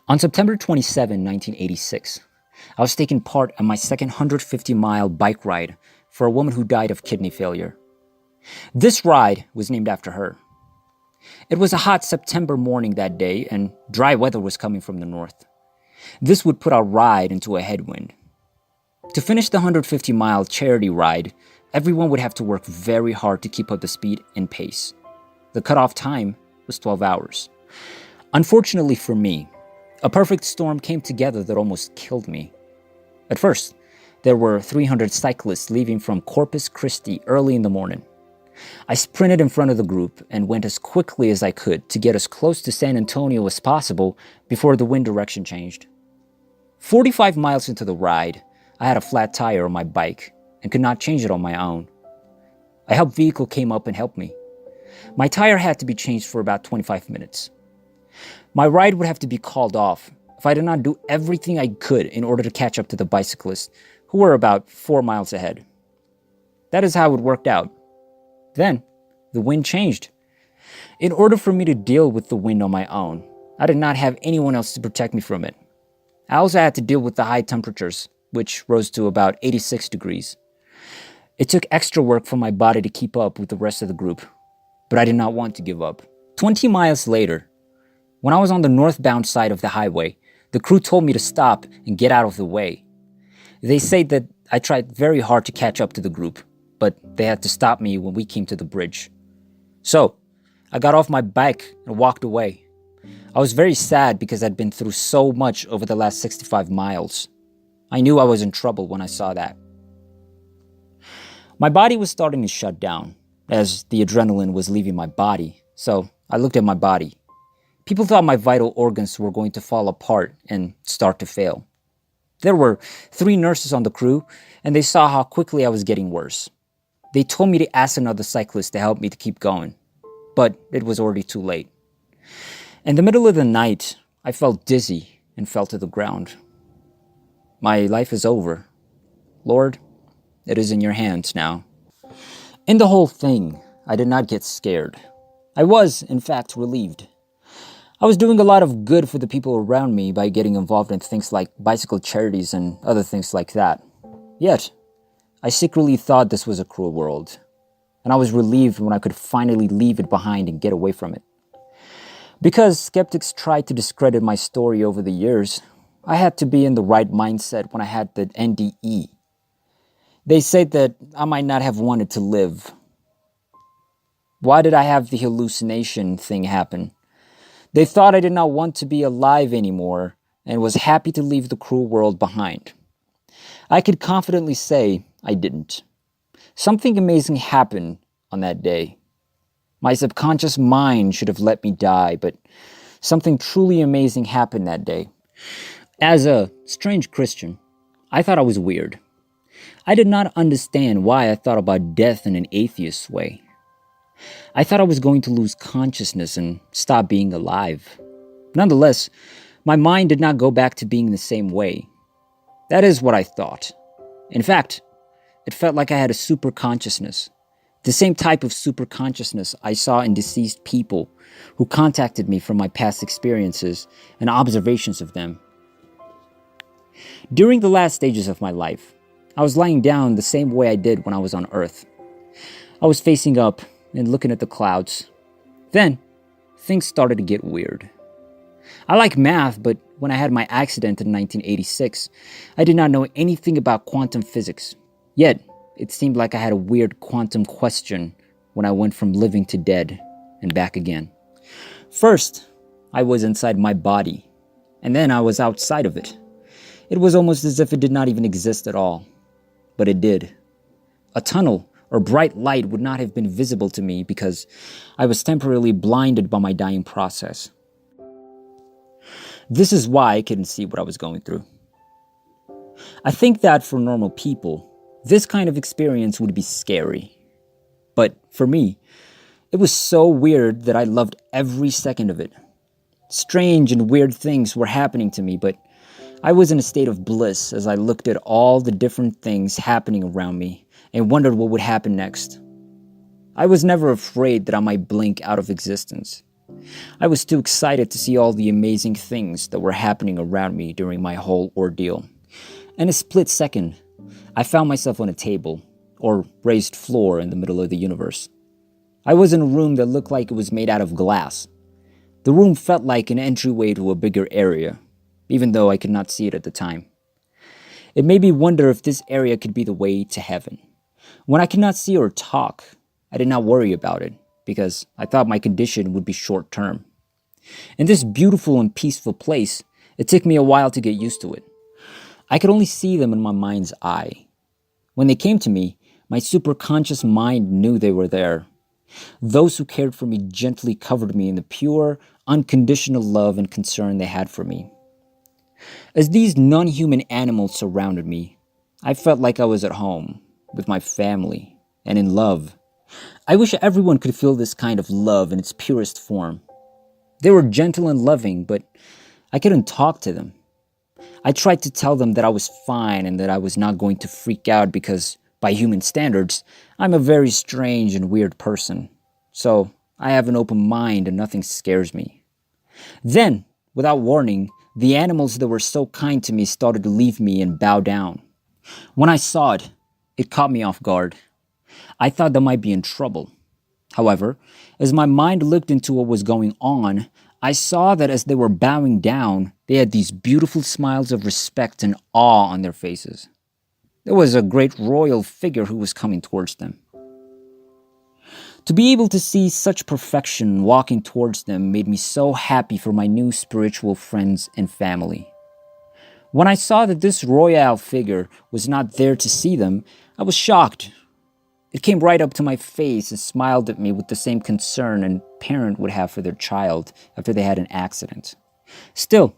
On September 27, 1986, I was taking part in my second 150-mile bike ride for a woman who died of kidney failure. This ride was named after her. It was a hot September morning that day, and dry weather was coming from the north. This would put our ride into a headwind. To finish the 150-mile charity ride, everyone would have to work very hard to keep up the speed and pace. The cutoff time was 12 hours. Unfortunately for me, a perfect storm came together that almost killed me. At first, there were 300 cyclists leaving from Corpus Christi early in the morning. I sprinted in front of the group and went as quickly as I could to get as close to San Antonio as possible before the wind direction changed. 45 miles into the ride, I had a flat tire on my bike and could not change it on my own. A help vehicle came up and helped me. My tire had to be changed for about 25 minutes. My ride would have to be called off if I did not do everything I could in order to catch up to the bicyclists, who were about 4 miles ahead. That is how it worked out. Then, the wind changed. In order for me to deal with the wind on my own, I did not have anyone else to protect me from it. I also had to deal with the high temperatures, which rose to about 86 degrees. It took extra work for my body to keep up with the rest of the group, but I did not want to give up. 20 miles later, when I was on the northbound side of the highway, the crew told me to stop and get out of the way. They said that I tried very hard to catch up to the group, but they had to stop me when we came to the bridge. So, I got off my bike and walked away. I was very sad because I'd been through so much over the last 65 miles. I knew I was in trouble when I saw that. My body was starting to shut down as the adrenaline was leaving my body, so I looked at my body. People thought my vital organs were going to fall apart and start to fail. There were 3 nurses on the crew, and they saw how quickly I was getting worse. They told me to ask another cyclist to help me to keep going, but it was already too late. In the middle of the night, I felt dizzy and fell to the ground. My life is over. Lord, it is in your hands now. In the whole thing, I did not get scared. I was, in fact, relieved. I was doing a lot of good for the people around me by getting involved in things like bicycle charities and other things like that. Yet, I secretly thought this was a cruel world, and I was relieved when I could finally leave it behind and get away from it. Because skeptics tried to discredit my story over the years, I had to be in the right mindset when I had the NDE. They said that I might not have wanted to live. Why did I have the hallucination thing happen? They thought I did not want to be alive anymore and was happy to leave the cruel world behind. I could confidently say I didn't. Something amazing happened on that day. My subconscious mind should have let me die, but something truly amazing happened that day. As a strange Christian, I thought I was weird. I did not understand why I thought about death in an atheist way. I thought I was going to lose consciousness and stop being alive. Nonetheless, my mind did not go back to being the same way. That is what I thought. In fact, it felt like I had a super consciousness. The same type of super consciousness I saw in deceased people who contacted me from my past experiences and observations of them. During the last stages of my life, I was lying down the same way I did when I was on Earth. I was facing up and looking at the clouds. Then, things started to get weird. I like math, but when I had my accident in 1986, I did not know anything about quantum physics. Yet, it seemed like I had a weird quantum question when I went from living to dead and back again. First, I was inside my body, and then I was outside of it. It was almost as if it did not even exist at all. But it did. A tunnel or bright light would not have been visible to me because I was temporarily blinded by my dying process. This is why I couldn't see what I was going through. I think that for normal people, this kind of experience would be scary. But for me, it was so weird that I loved every second of it. Strange and weird things were happening to me, but I was in a state of bliss as I looked at all the different things happening around me and wondered what would happen next. I was never afraid that I might blink out of existence. I was too excited to see all the amazing things that were happening around me during my whole ordeal. In a split second, I found myself on a table, or raised floor in the middle of the universe. I was in a room that looked like it was made out of glass. The room felt like an entryway to a bigger area, even though I could not see it at the time. It made me wonder if this area could be the way to heaven. When I could not see or talk, I did not worry about it, because I thought my condition would be short term. In this beautiful and peaceful place, it took me a while to get used to it. I could only see them in my mind's eye. When they came to me, my superconscious mind knew they were there. Those who cared for me gently covered me in the pure, unconditional love and concern they had for me. As these non-human animals surrounded me, I felt like I was at home, with my family, and in love. I wish everyone could feel this kind of love in its purest form. They were gentle and loving, but I couldn't talk to them. I tried to tell them that I was fine and that I was not going to freak out because, by human standards, I'm a very strange and weird person. So, I have an open mind and nothing scares me. Then, without warning, the animals that were so kind to me started to leave me and bow down. When I saw it, it caught me off guard. I thought they might be in trouble. However, as my mind looked into what was going on, I saw that as they were bowing down, they had these beautiful smiles of respect and awe on their faces. There was a great royal figure who was coming towards them. To be able to see such perfection walking towards them made me so happy for my new spiritual friends and family. When I saw that this royal figure was not there to see them, I was shocked. It came right up to my face and smiled at me with the same concern a parent would have for their child after they had an accident. Still,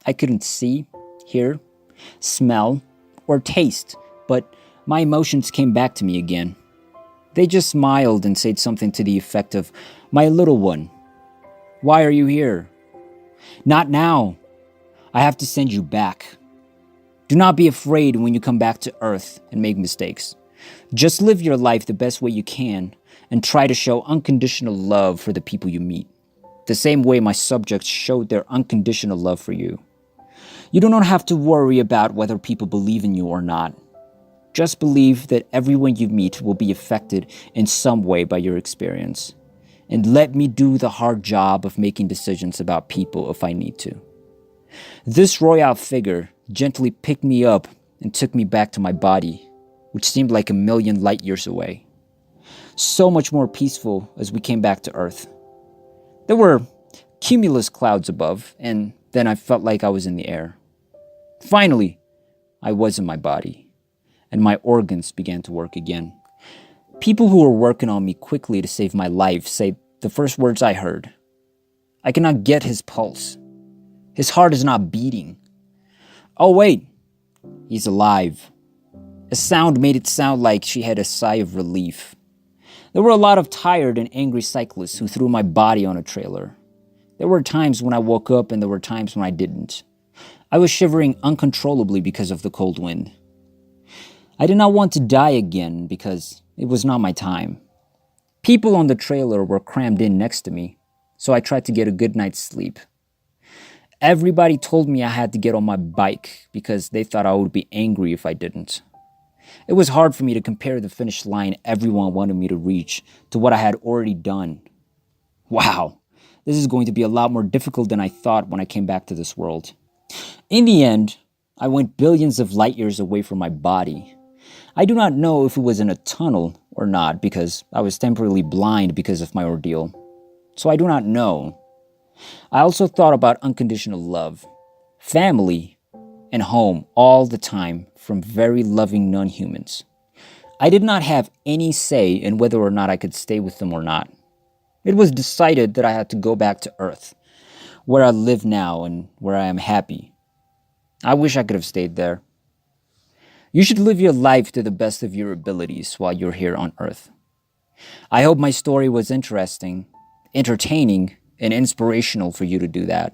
I couldn't see, hear, smell, or taste, but my emotions came back to me again. They just smiled and said something to the effect of, "My little one, why are you here?" "Not now. I have to send you back. Do not be afraid when you come back to Earth and make mistakes. Just live your life the best way you can and try to show unconditional love for the people you meet, the same way my subjects showed their unconditional love for you. You do not have to worry about whether people believe in you or not. Just believe that everyone you meet will be affected in some way by your experience. And let me do the hard job of making decisions about people if I need to." This royal figure gently picked me up and took me back to my body, which seemed like a million light years away. So much more peaceful as we came back to Earth. There were cumulus clouds above, and then I felt like I was in the air. Finally, I was in my body, and my organs began to work again. People who were working on me quickly to save my life say the first words I heard. "I cannot get his pulse. His heart is not beating. Oh wait, he's alive." A sound made it sound like she had a sigh of relief. There were a lot of tired and angry cyclists who threw my body on a trailer. There were times when I woke up and there were times when I didn't. I was shivering uncontrollably because of the cold wind. I did not want to die again because it was not my time. People on the trailer were crammed in next to me, so I tried to get a good night's sleep. Everybody told me I had to get on my bike because they thought I would be angry if I didn't. It was hard for me to compare the finish line everyone wanted me to reach to what I had already done. Wow, this is going to be a lot more difficult than I thought when I came back to this world. In the end, I went billions of light years away from my body. I do not know if it was in a tunnel or not because I was temporarily blind because of my ordeal. So I do not know. I also thought about unconditional love, family, and home all the time from very loving non-humans. I did not have any say in whether or not I could stay with them or not. It was decided that I had to go back to Earth, where I live now and where I am happy. I wish I could have stayed there. You should live your life to the best of your abilities while you're here on Earth. I hope my story was interesting, entertaining, and inspirational for you to do that.